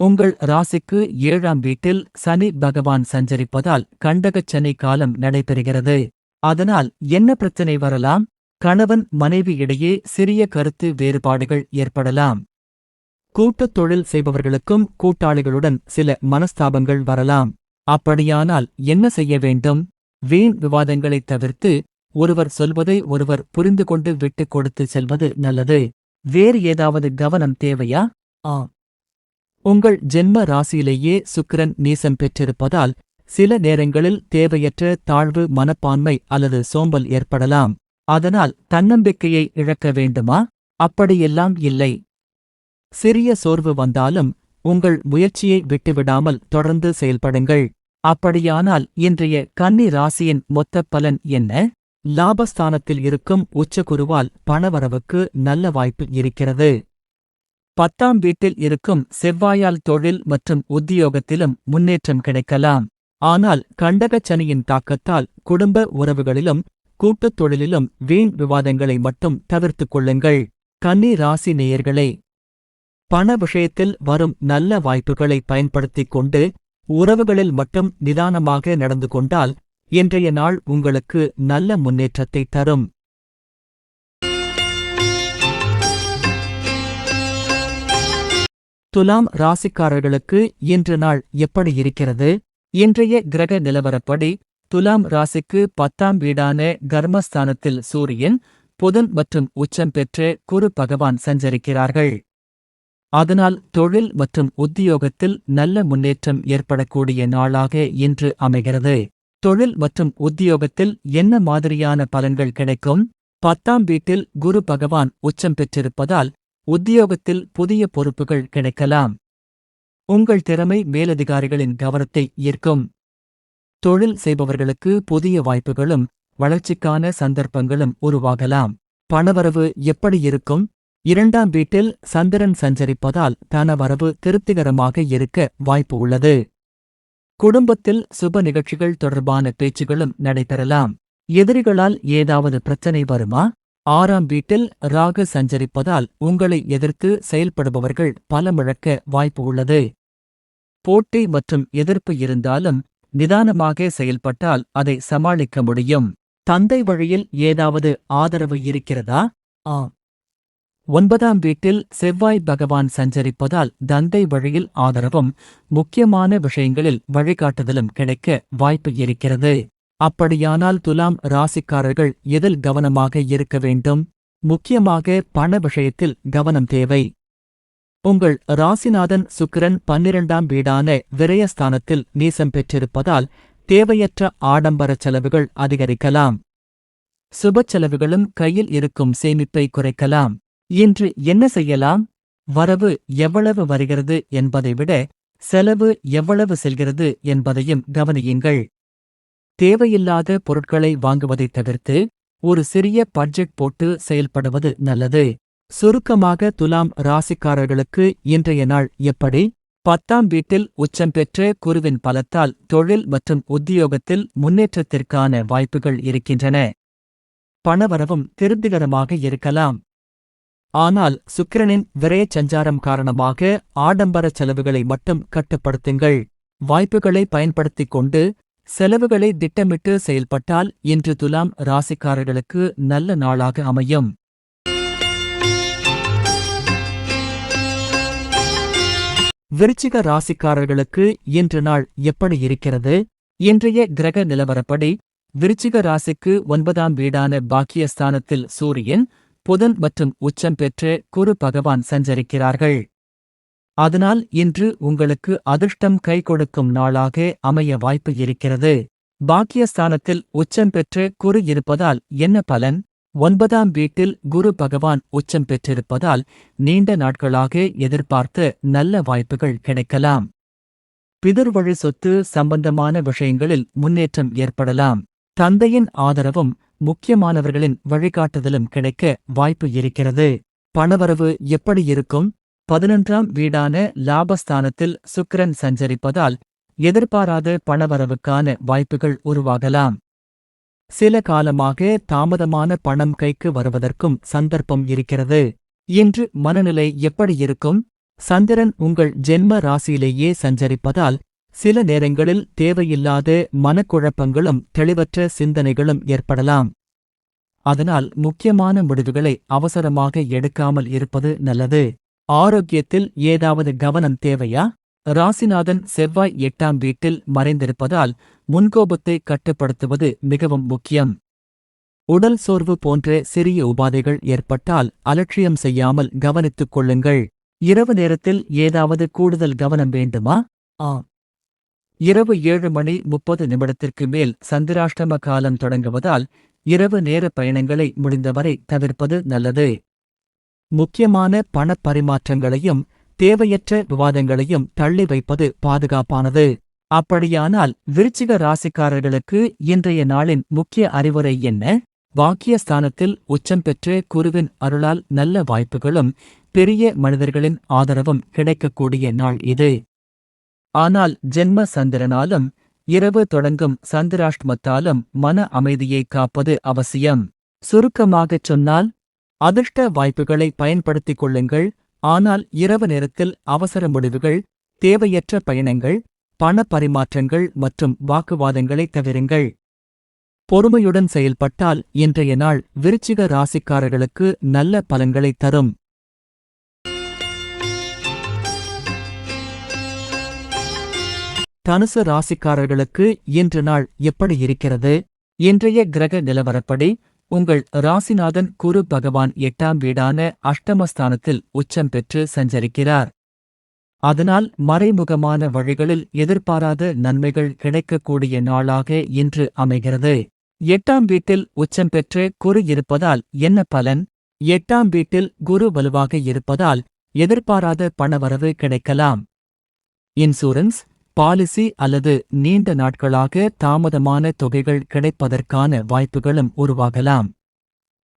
Speaker 1: உங்கள் ராசிக்கு 7ஆம் வீட்டில் சனி பகவான் சஞ்சரிப்பதால் கண்டகச் சனி காலம் நடைபெறுகிறது. அதனால் என்ன பிரச்சனை வரலாம்? கணவன் மனைவி இடையே சிறிய கருத்து வேறுபாடுகள் ஏற்படலாம். கூட்டுத் தொழில் செய்பவர்களுக்கும் கூட்டாளிகளுடன் சில மனஸ்தாபங்கள் வரலாம். அப்படியானால் என்ன செய்ய வேண்டும்? வீண் விவாதங்களைத் தவிர்த்து ஒருவர் சொல்வதை ஒருவர் புரிந்து கொண்டு விட்டுக் கொடுத்து செல்வது நல்லது. வேறு ஏதாவது கவனம் தேவையா? உங்கள் ஜென்ம ராசியிலேயே சுக்கிரன் நீசம் பெற்றிருப்பதால் சில நேரங்களில் தேவையற்ற தாழ்வு மனப்பான்மை அல்லது சோம்பல் ஏற்படலாம். அதனால் தன்னம்பிக்கையை இழக்க வேண்டுமா? அப்படியெல்லாம் இல்லை. சிறிய சோர்வு வந்தாலும் உங்கள் முயற்சியை விட்டுவிடாமல் தொடர்ந்து செயல்படுங்கள். அப்படியானால் இன்றைய கன்னி ராசியின் மொத்த பலன் என்ன? லாபஸ்தானத்தில் இருக்கும் உச்சகுருவால் பணவரவுக்கு நல்ல வாய்ப்பு இருக்கிறது. 10ஆம் வீட்டில் இருக்கும் செவ்வாயால் தொழில் மற்றும் உத்தியோகத்திலும் முன்னேற்றம் கிடைக்கலாம். ஆனால் கண்டகச் சனியின் தாக்கத்தால் குடும்ப உறவுகளிலும் கூட்டுத் தொழிலிலும் வீண் விவாதங்களை மட்டும் தவிர்த்துக் கொள்ளுங்கள். கன்னி ராசி நேயர்களே, பண விஷயத்தில் வரும் நல்ல வாய்ப்புகளை பயன்படுத்திக் கொண்டு உறவுகளில் மட்டும் நிதானமாக நடந்து கொண்டால் இன்றைய நாள் உங்களுக்கு நல்ல முன்னேற்றத்தை தரும். துலாம் ராசிக்காரர்களுக்கு இன்று நாள் எப்படி இருக்கிறது? இன்றைய கிரக நிலவரப்படி துலாம் ராசிக்கு 10ஆம் வீடான கர்மஸ்தானத்தில் சூரியன், புதன் மற்றும் உச்சம் பெற்ற குரு பகவான் சஞ்சரிக்கிறார்கள். அதனால் தொழில் மற்றும் உத்தியோகத்தில் நல்ல முன்னேற்றம் ஏற்படக்கூடிய நாளாக இன்று அமைகிறது. தொழில் மற்றும் உத்தியோகத்தில் என்ன மாதிரியான பலன்கள் கிடைக்கும்? 10ஆம் வீட்டில் குரு பகவான் உச்சம் பெற்றிருப்பதால் உத்தியோகத்தில் புதிய பொறுப்புகள் கிடைக்கலாம். உங்கள் திறமை மேலதிகாரிகளின் கவனத்தை ஈர்க்கும். தொழில் செய்பவர்களுக்கு புதிய வாய்ப்புகளும் வளர்ச்சிக்கான சந்தர்ப்பங்களும் உருவாகலாம். பணவரவு எப்படி இருக்கும்? 2ஆம் வீட்டில் சந்திரன் சஞ்சரிப்பதால் பணவரவு திருப்திகரமாக இருக்க வாய்ப்பு உள்ளது. குடும்பத்தில் சுப நிகழ்ச்சிகள் தொடர்பான பேச்சுகளும் நடைபெறலாம். எதிரிகளால் ஏதாவது பிரச்சனை வருமா? 6ஆம் வீட்டில் ராகு சஞ்சரிப்பதால் உங்களை எதிர்த்து செயல்படுபவர்கள் பலமிழக்க வாய்ப்பு உள்ளது. போட்டி மற்றும் எதிர்ப்பு இருந்தாலும் நிதானமாக செயல்பட்டால் அதை சமாளிக்க முடியும். தந்தை வழியில் ஏதாவது ஆதரவு இருக்கிறதா? 9ஆம் வீட்டில் செவ்வாய் பகவான் சஞ்சரிப்பதால் தந்தை வழியில் ஆதரவும் முக்கியமான விஷயங்களில் வழிகாட்டுதலும் கிடைக்க வாய்ப்பு இருக்கிறது. அப்படியானால் துலாம் ராசிக்காரர்கள் எதில் கவனமாக இருக்க வேண்டும்? முக்கியமாக பண விஷயத்தில் கவனம் தேவை. உங்கள் ராசிநாதன் சுக்கிரன் 12ஆம் வீடான விரயஸ்தானத்தில் நீசம் பெற்றிருப்பதால் தேவையற்ற ஆடம்பர செலவுகள் அதிகரிக்கலாம். சுப செலவுகளும் கையில் இருக்கும் சேமிப்பை குறைக்கலாம். இன்று என்ன செய்யலாம்? வரவு எவ்வளவு வருகிறது என்பதை விட செலவு எவ்வளவு செல்கிறது என்பதையும் கவனியுங்கள். தேவையில்லாத பொருட்களை வாங்குவதைத் தவிர்த்து ஒரு சிறிய பட்ஜெட் போட்டு செயல்படுவது நல்லது. சுருக்கமாக துலாம் ராசிக்காரர்களுக்கு இன்றைய நாள் எப்படி? 10ஆம் வீட்டில் உச்சம் பெற்ற குருவின் பலத்தால் தொழில் மற்றும் உத்தியோகத்தில் முன்னேற்றத்திற்கான வாய்ப்புகள் இருக்கின்றன. பணவரவும் திருப்திகரமாக இருக்கலாம். ஆனால் சுக்கிரனின் விரயச் சஞ்சாரம் காரணமாக ஆடம்பர செலவுகளை மட்டும் கட்டுப்படுத்துங்கள். வாய்ப்புகளை பயன்படுத்திக் கொண்டு செலவுகளை திட்டமிட்டு செயல்பட்டால் இன்று துலாம் ராசிக்காரர்களுக்கு நல்ல நாளாக அமையும். விருச்சிக ராசிக்காரர்களுக்கு இன்று நாள் எப்படி இருக்கிறது? இன்றைய கிரக நிலவரப்படி விருச்சிக ராசிக்கு 9ஆம் வீடான பாக்கியஸ்தானத்தில் சூரியன், புதன் மற்றும் உச்சம் பெற்ற குரு பகவான் சஞ்சரிக்கிறார்கள். அதனால் இன்று உங்களுக்கு அதிர்ஷ்டம் கை கொடுக்கும் நாளாக அமைய வாய்ப்பு இருக்கிறது. பாக்கியஸ்தானத்தில் உச்சம் பெற்ற குரு இருப்பதால் என்ன பலன்? 9ஆம் வீட்டில் குரு பகவான் உச்சம் பெற்றிருப்பதால் நீண்ட நாட்களாக எதிர்பார்த்த நல்ல வாய்ப்புகள் கிடைக்கலாம். பிதர்வழி சொத்து சம்பந்தமான விஷயங்களில் முன்னேற்றம் ஏற்படலாம். தந்தையின் ஆதரவும் முக்கியமானவர்களின் வழிகாட்டுதலும் கிடைக்க வாய்ப்பு இருக்கிறது. பணவரவு எப்படி இருக்கும்? 11ஆம் வீடான லாபஸ்தானத்தில் சுக்கிரன் சஞ்சரிப்பதால் எதிர்பாராத பணவரவுக்கான வாய்ப்புகள் உருவாகலாம். சில காலமாக தாமதமான பணம் கைக்கு வருவதற்கும் சந்தர்ப்பம் இருக்கிறது. இன்று மனநிலை எப்படி இருக்கும்? சந்திரன் உங்கள் ஜென்ம ராசியிலேயே சஞ்சரிப்பதால் சில நேரங்களில் தேவையில்லாத மனக்குழப்பங்களும் தெளிவற்ற சிந்தனைகளும் ஏற்படலாம். அதனால் முக்கியமான முடிவுகளை அவசரமாக எடுக்காமல் இருப்பது நல்லது. ஆரோக்கியத்தில் ஏதாவது கவனம் தேவையா? ராசிநாதன் செவ்வாய் 8ஆம் வீட்டில் மறைந்திருப்பதால் முன்கோபத்தை கட்டுப்படுத்துவது மிகவும் முக்கியம். உடல் சோர்வு போன்ற சிறிய உபாதைகள் ஏற்பட்டால் அலட்சியம் செய்யாமல் கவனித்துக் கொள்ளுங்கள். இரவு நேரத்தில் ஏதாவது கூடுதல் கவனம் வேண்டுமா? இரவு 7:30 மேல் சந்திராஷ்டம காலம் தொடங்குவதால் இரவு நேர பயணங்களை முடிந்தவரை தவிர்ப்பது நல்லது. முக்கியமான பணப் பரிமாற்றங்களையும் தேவையற்ற விவாதங்களையும் தள்ளி வைப்பது பாதுகாப்பானது. அப்படியானால் விருச்சிக ராசிக்காரர்களுக்கு இன்றைய நாளின் முக்கிய அறிவுரை என்ன? வாக்கியஸ்தானத்தில் உச்சம் பெற்ற குருவின் அருளால் நல்ல வாய்ப்புகளும் பெரிய மனிதர்களின் ஆதரவும் கிடைக்கக்கூடிய நாள் இது. ஆனால் ஜென்ம சந்திரனாலும் இரவு தொடங்கும் சந்திராஷ்டமத்தாலும் மன அமைதியை காப்பது அவசியம். சுருக்கமாகச் சொன்னால், அதிர்ஷ்ட வாய்ப்புகளை பயன்படுத்திக் கொள்ளுங்கள். ஆனால் இரவு நேரத்தில் அவசர முடிவுகள், தேவையற்ற பயணங்கள், பண பரிமாற்றங்கள் மற்றும் வாக்குவாதங்களை தவிருங்கள். பொறுமையுடன் செயல்பட்டால் இன்றைய நாள் விருச்சிக ராசிக்காரர்களுக்கு நல்ல பலன்களை தரும். தனுசு ராசிக்காரர்களுக்கு இன்று நாள் எப்படி இருக்கிறது? இன்றைய கிரக நிலவரப்படி உங்கள் ராசிநாதன் குரு பகவான் 8ஆம் வீடான அஷ்டமஸ்தானத்தில் உச்சம் பெற்று சஞ்சரிக்கிறார். அதனால் மறைமுகமான வழிகளில் எதிர்பாராத நன்மைகள் கிடைக்கக்கூடிய நாளாக இன்று அமைகிறது. 8ஆம் வீட்டில் உச்சம் பெற்று குரு இருப்பதால் என்ன பலன்? 8ஆம் வீட்டில் குரு வலுவாக இருப்பதால் எதிர்பாராத பணவரவு கிடைக்கலாம். இன்சூரன்ஸ், பாலிசி அல்லது நீண்ட நாட்களாக தாமதமான தொகைகள் கிடைப்பதற்கான வாய்ப்புகளும் உருவாகலாம்.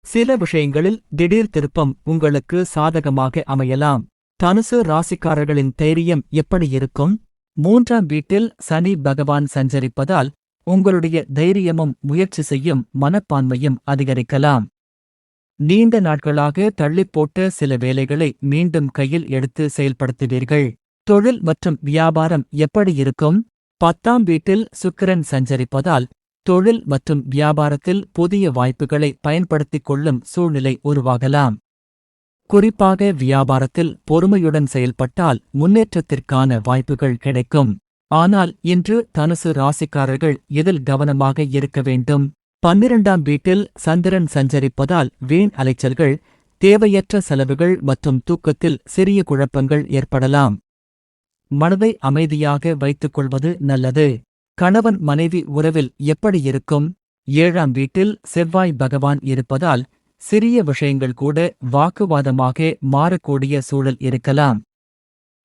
Speaker 1: சில விஷயங்களில் திடீர் திருப்பம் உங்களுக்கு சாதகமாக அமையலாம். தனுசு ராசிக்காரர்களின் தைரியம் எப்படி இருக்கும்? 3ஆம் வீட்டில் சனி பகவான் சஞ்சரிப்பதால் உங்களுடைய தைரியமும் முயற்சி செய்யும் மனப்பான்மையும் அதிகரிக்கலாம். நீண்ட நாட்களாக தள்ளிப்போட்ட சில வேலைகளை மீண்டும் கையில் எடுத்து செயல்படுத்துவீர்கள். தொழில் மற்றும் வியாபாரம் எப்படி இருக்கும்? 10ஆம் வீட்டில் சுக்கிரன் சஞ்சரிப்பதால் தொழில் மற்றும் வியாபாரத்தில் புதிய வாய்ப்புகளை பயன்படுத்திக் கொள்ளும் சூழ்நிலை உருவாகலாம். குறிப்பாக வியாபாரத்தில் பொறுமையுடன் செயல்பட்டால் முன்னேற்றத்திற்கான வாய்ப்புகள் கிடைக்கும். ஆனால் இன்று தனுசு ராசிக்காரர்கள் இதில் கவனமாக இருக்க வேண்டும். 12ஆம் வீட்டில் சந்திரன் சஞ்சரிப்பதால் வீண் அலைச்சல்கள், தேவையற்ற செலவுகள் மற்றும் தூக்கத்தில் சிறிய குழப்பங்கள் ஏற்படலாம். மனதை அமைதியாக வைத்துக் கொள்வது நல்லது. கணவன் மனைவி உறவில் எப்படி இருக்கும்? 7ஆம் வீட்டில் செவ்வாய் பகவான் இருப்பதால் சிறிய விஷயங்கள் கூட வாக்குவாதமாக மாறக்கூடிய சூழல் இருக்கலாம்.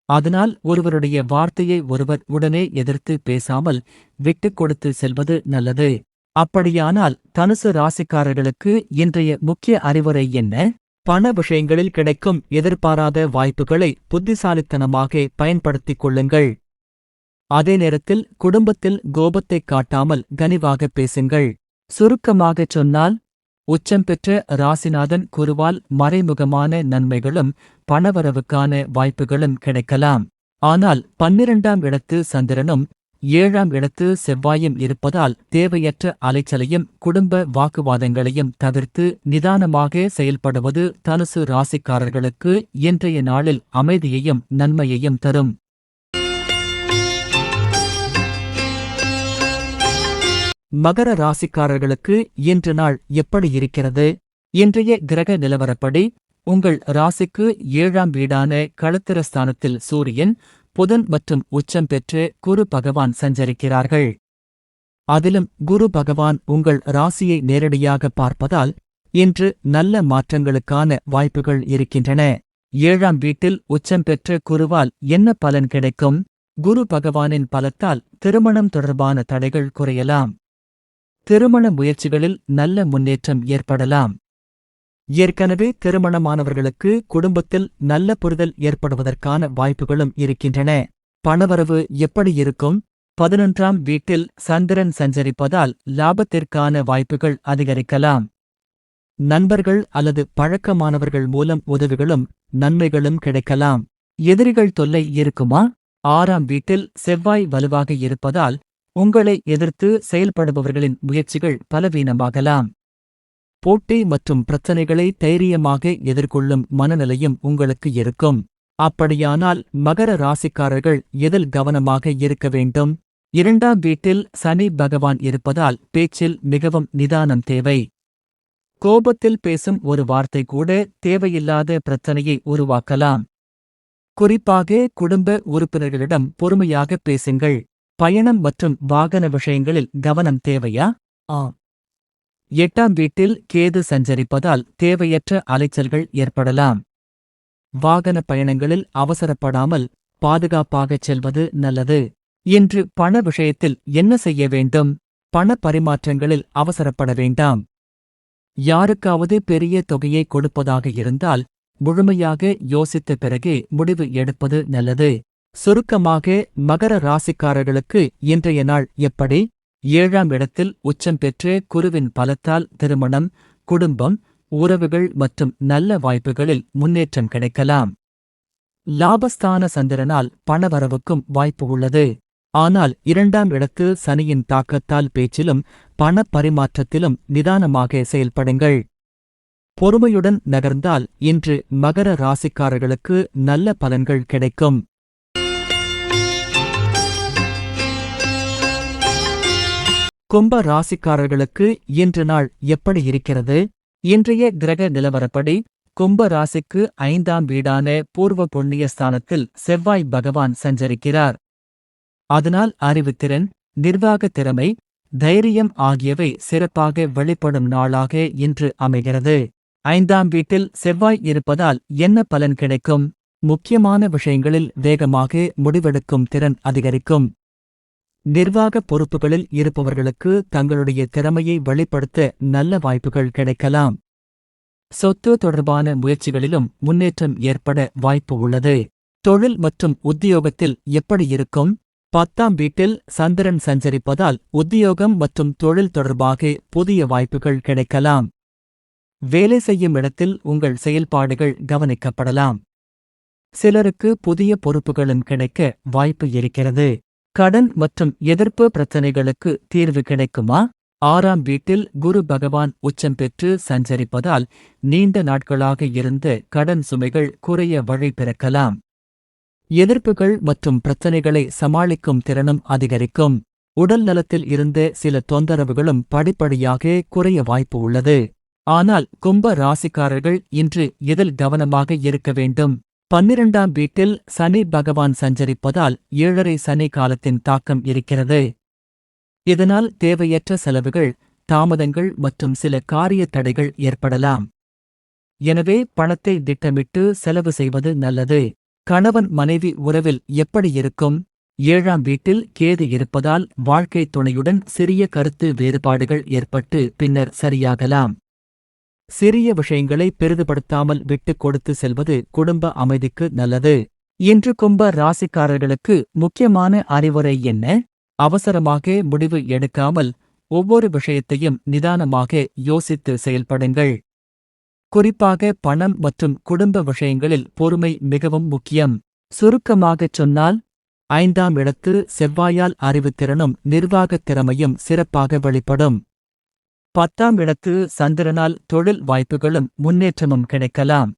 Speaker 1: அதனால் ஒருவருடைய வார்த்தையை ஒருவர் உடனே எதிர்த்து பேசாமல் விட்டுக் கொடுத்து செல்வது நல்லது. அப்படியானால் தனுசு ராசிக்காரர்களுக்கு இன்றைய முக்கிய அறிவுரை என்ன? பண விஷயங்களில் கிடைக்கும் எதிர்பாராத வாய்ப்புகளை புத்திசாலித்தனமாக பயன்படுத்திக் கொள்ளுங்கள். அதே நேரத்தில் குடும்பத்தில் கோபத்தை காட்டாமல் கனிவாக பேசுங்கள். சுருக்கமாகச் சொன்னால், உச்சம் பெற்ற ராசிநாதன் குருவால் மறைமுகமான நன்மைகளும் பணவரவுக்கான வாய்ப்புகளும் கிடைக்கலாம். ஆனால் 12ஆம் இடத்து சந்திரனும் 7ஆம் இடத்து செவ்வாயும் இருப்பதால் தேவையற்ற அலைச்சலையும் குடும்ப வாக்குவாதங்களையும் தவிர்த்து நிதானமாக செயல்படுவது தனுசு ராசிக்காரர்களுக்கு இன்றைய நாளில் அமைதியையும் நன்மையையும் தரும். மகர ராசிக்காரர்களுக்கு இன்று நாள் எப்படி இருக்கிறது? இன்றைய கிரக நிலவரப்படி உங்கள் ராசிக்கு 7ஆம் வீடான களத்திரஸ்தானத்தில் சூரியன், புதன் மற்றும் உச்சம் பெற்று குரு பகவான் சஞ்சரிக்கிறார்கள். அதிலும் குரு பகவான் உங்கள் ராசியை நேரடியாக பார்ப்பதால் இன்று நல்ல மாற்றங்களுக்கான வாய்ப்புகள் இருக்கின்றன. 7ஆம் வீட்டில் உச்சம் பெற்ற குருவால் என்ன பலன் கிடைக்கும்? குரு பகவானின் பலத்தால் திருமணம் தொடர்பான தடைகள் குறையலாம். திருமண முயற்சிகளில் நல்ல முன்னேற்றம் ஏற்படலாம். ஏற்கனவே திருமணமானவர்களுக்கு குடும்பத்தில் நல்ல புரிதல் ஏற்படுவதற்கான வாய்ப்புகளும் இருக்கின்றன. பணவரவு எப்படி இருக்கும்? 11ஆம் வீட்டில் சந்திரன் சஞ்சரிப்பதால் லாபத்திற்கான வாய்ப்புகள் அதிகரிக்கலாம். நண்பர்கள் அல்லது பழக்கமானவர்கள் மூலம் உதவிகளும் நன்மைகளும் கிடைக்கலாம். எதிரிகள் தொல்லை இருக்குமா? 6ஆம் வீட்டில் செவ்வாய் வலுவாக இருப்பதால் உங்களை எதிர்த்து செயல்படுபவர்களின் முயற்சிகள் பலவீனமாகலாம். போட்டி மற்றும் பிரச்சனைகளை தைரியமாக எதிர்கொள்ளும் மனநிலையும் உங்களுக்கு இருக்கும். அப்படியானால் மகர ராசிக்காரர்கள் எதில் கவனமாக இருக்க வேண்டும்? 2ஆம் வீட்டில் சனி பகவான் இருப்பதால் பேச்சில் மிகவும் நிதானம் தேவை. கோபத்தில் பேசும் ஒரு வார்த்தை கூட தேவையில்லாத பிரச்சனையை உருவாக்கலாம். குறிப்பாக குடும்ப உறுப்பினர்களிடம் பொறுமையாக பேசுங்கள். பயணம் மற்றும் வாகன விஷயங்களில் கவனம் தேவையா? 8ஆம் வீட்டில் கேது சஞ்சரிப்பதால் தேவையற்ற அலைச்சல்கள் ஏற்படலாம். வாகன பயணங்களில் அவசரப்படாமல் பாதுகாப்பாகச் செல்வது நல்லது. இன்று பண விஷயத்தில் என்ன செய்ய வேண்டும்? பண பரிமாற்றங்களில் அவசரப்பட வேண்டாம். யாருக்காவது பெரிய தொகையை கொடுப்பதாக இருந்தால் முழுமையாக யோசித்த பிறகே முடிவு எடுப்பது நல்லது. சுருக்கமாக மகர ராசிக்காரர்களுக்கு இன்றைய நாள் எப்படி? 7ஆம் இடத்தில் உச்சம் பெற்ற குருவின் பலத்தால் திருமணம், குடும்பம், உறவுகள் மற்றும் நல்ல வாய்ப்புகளில் முன்னேற்றம் கிடைக்கலாம். லாபஸ்தான சந்திரனால் பணவரவுக்கும் வாய்ப்பு உள்ளது. ஆனால் 2ஆம் இடத்து சனியின் தாக்கத்தால் பேச்சிலும் பண பரிமாற்றத்திலும் நிதானமாக செயல்படுங்கள். பொறுமையுடன் நகர்ந்தால் இன்று மகர ராசிக்காரர்களுக்கு நல்ல பலன்கள் கிடைக்கும். கும்ப ராசிக்காரர்களுக்கு இன்று நாள் எப்படி இருக்கிறது? இன்றைய கிரக நிலவரப்படி கும்ப ராசிக்கு 5ஆம் வீடான பூர்வ புண்ணிய ஸ்தானத்தில் செவ்வாய் பகவான் சஞ்சரிக்கிறார். அதனால் அறிவுத்திறன், நிர்வாகத் திறமை, தைரியம் ஆகியவை சிறப்பாக வெளிப்படும் நாளாக இன்று அமைகிறது. 5ஆம் வீட்டில் செவ்வாய் இருப்பதால் என்ன பலன் கிடைக்கும்? முக்கியமான விஷயங்களில் வேகமாக முடிவெடுக்கும் திறன் அதிகரிக்கும். நிர்வாக பொறுப்புகளில் இருப்பவர்களுக்கு தங்களுடைய திறமையை வெளிப்படுத்த நல்ல வாய்ப்புகள் கிடைக்கலாம். சொத்து தொடர்பான முயற்சிகளிலும் முன்னேற்றம் ஏற்பட வாய்ப்பு உள்ளது. தொழில் மற்றும் உத்தியோகத்தில் எப்படி இருக்கும்? 10ஆம் வீட்டில் சந்திரன் சஞ்சரிப்பதால் உத்தியோகம் மற்றும் தொழில் தொடர்பாக புதிய வாய்ப்புகள் கிடைக்கலாம். வேலை செய்யும் இடத்தில் உங்கள் செயல்பாடுகள் கவனிக்கப்படலாம். சிலருக்கு புதிய பொறுப்புகளும் கிடைக்க வாய்ப்பு இருக்கிறது. கடன் மற்றும் எதிர்ப்பு பிரச்சனைகளுக்கு தீர்வு கிடைக்குமா? 6ஆம் வீட்டில் குரு பகவான் உச்சம் பெற்று சஞ்சரிப்பதால் நீண்ட நாட்களாக இருந்த கடன் சுமைகள் குறைய வழி பிறக்கலாம். எதிர்ப்புகள் மற்றும் பிரச்சனைகளை சமாளிக்கும் திறனும் அதிகரிக்கும். உடல் நலத்தில் இருந்த சில தொந்தரவுகளும் படிப்படியாக குறைய வாய்ப்பு உள்ளது. ஆனால் கும்ப ராசிக்காரர்கள் இன்று எதில் கவனமாக இருக்க வேண்டும்? 12ஆம் வீட்டில் சனி பகவான் சஞ்சரிப்பதால் 7.5 சனி காலத்தின் தாக்கம் இருக்கிறது. இதனால் தேவையற்ற செலவுகள், தாமதங்கள் மற்றும் சில காரிய தடைகள் ஏற்படலாம். எனவே பணத்தை திட்டமிட்டு செலவு செய்வது நல்லது. கணவன் மனைவி உறவில் எப்படி இருக்கும்? 7ஆம் வீட்டில் கேது இருப்பதால் வாழ்க்கை துணையுடன் சிறிய கருத்து வேறுபாடுகள் ஏற்பட்டு பின்னர் சரியாகலாம். சிறிய விஷயங்களை பெரிதுபடுத்தாமல் விட்டுக் கொடுத்து செல்வது குடும்ப அமைதிக்கு நல்லது. இன்று கும்ப ராசிக்காரர்களுக்கு முக்கியமான அறிவுரை என்ன? அவசரமாக முடிவு எடுக்காமல் ஒவ்வொரு விஷயத்தையும் நிதானமாக யோசித்து செயல்படுங்கள். குறிப்பாக பணம் மற்றும் குடும்ப விஷயங்களில் பொறுமை மிகவும் முக்கியம். சுருக்கமாகச் சொன்னால் 5ஆம் இடத்து செவ்வாயால் அறிவுத்திறனும் நிர்வாகத் திறமையும் சிறப்பாக வெளிப்படும். 10ஆம் இடத்து சந்திரனால் தொழில் வாய்ப்புகளும் முன்னேற்றமும் கிடைக்கலாம்.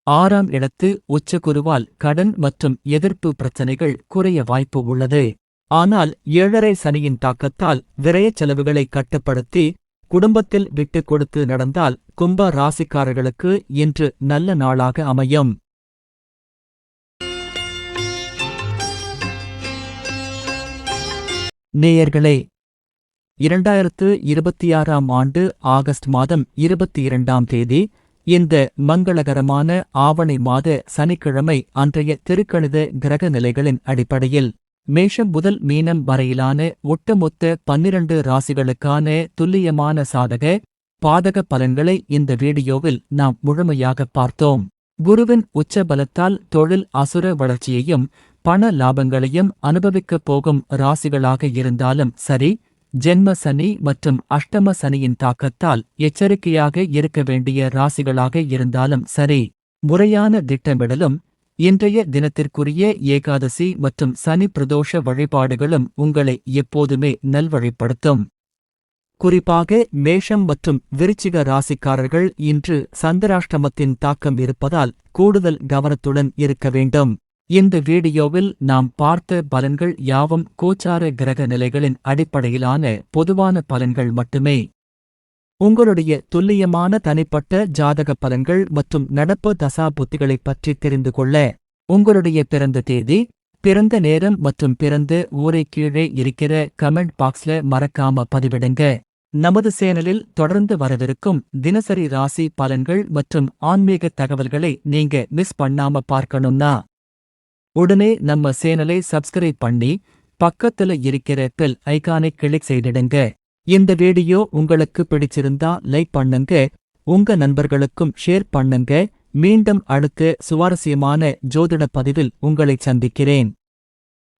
Speaker 1: 6ஆம் இடத்து உச்சகுருவால் கடன் மற்றும் எதிர்ப்பு பிரச்சனைகள் குறைய வாய்ப்பு உள்ளது. ஆனால் 7.5 சனியின் தாக்கத்தால் விரயச் செலவுகளை கட்டுப்படுத்தி குடும்பத்தில் விட்டுக் கொடுத்து நடந்தால் கும்ப ராசிக்காரர்களுக்கு இன்று நல்ல நாளாக அமையும். நேயர்களே, 2026ஆம் ஆண்டு ஆகஸ்ட் மாதம் 22ஆம் தேதி இந்த மங்களகரமான ஆவணி மாத சனிக்கிழமை அன்றைய திருக்கணித கிரக நிலைகளின் அடிப்படையில் மேஷம் முதல் மீனம் வரையிலான ஒட்டுமொத்த 12 ராசிகளுக்கான துல்லியமான சாதக, பாதக பலன்களை இந்த வீடியோவில் நாம் முழுமையாக பார்த்தோம். குருவின் உச்ச பலத்தால் தொழில் அசுர வளர்ச்சியையும் பண லாபங்களையும் அனுபவிக்கப் போகும் ராசிகளாக இருந்தாலும் சரி, ஜென்ம சனி மற்றும் அஷ்டம சனியின் தாக்கத்தால் எச்சரிக்கையாக இருக்க வேண்டிய ராசிகளாக இருந்தாலும் சரி, முறையான திட்டமிடலும் இன்றைய தினத்திற்குரிய ஏகாதசி மற்றும் சனி பிரதோஷ வழிபாடுகளும் உங்களை எப்போதுமே நல்வழிப்படுத்தும். குறிப்பாக மேஷம் மற்றும் விருச்சிக ராசிக்காரர்கள் இன்று சந்திராஷ்டமத்தின் தாக்கம் இருப்பதால் கூடுதல் கவனத்துடன் இருக்க வேண்டும். இந்த வீடியோவில் நாம் பார்த்த பலன்கள் யாவும் கோச்சார கிரக நிலைகளின் அடிப்படையிலான பொதுவான பலன்கள் மட்டுமே. உங்களுடைய துல்லியமான தனிப்பட்ட ஜாதக பலன்கள் மற்றும் நடப்பு தசா புத்திகளைப் பற்றி தெரிந்து கொள்ள உங்களுடைய பிறந்த தேதி, பிறந்த நேரம் மற்றும் பிறந்த ஊரை கீழே இருக்கிற கமெண்ட் பாக்ஸ்ல மறக்காம பதிவிடுங்க. நமது சேனலில் தொடர்ந்து வரவிருக்கும் தினசரி ராசி பலன்கள் மற்றும் ஆன்மீக தகவல்களை நீங்க மிஸ் பண்ணாம பார்க்கணும்னா உடனே நம்ம சேனலை சப்ஸ்கிரைப் பண்ணி பக்கத்துல இருக்கிற பெல் ஐகானை கிளிக் செய்திடுங்க. இந்த வீடியோ உங்களுக்கு பிடிச்சிருந்தா லைக் பண்ணுங்க, உங்க நண்பர்களுக்கும் ஷேர் பண்ணுங்க. மீண்டும் அடுத்த சுவாரஸ்யமான ஜோதிட பதிவில் உங்களை சந்திக்கிறேன்.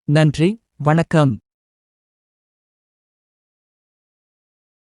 Speaker 1: நன்றி, வணக்கம்.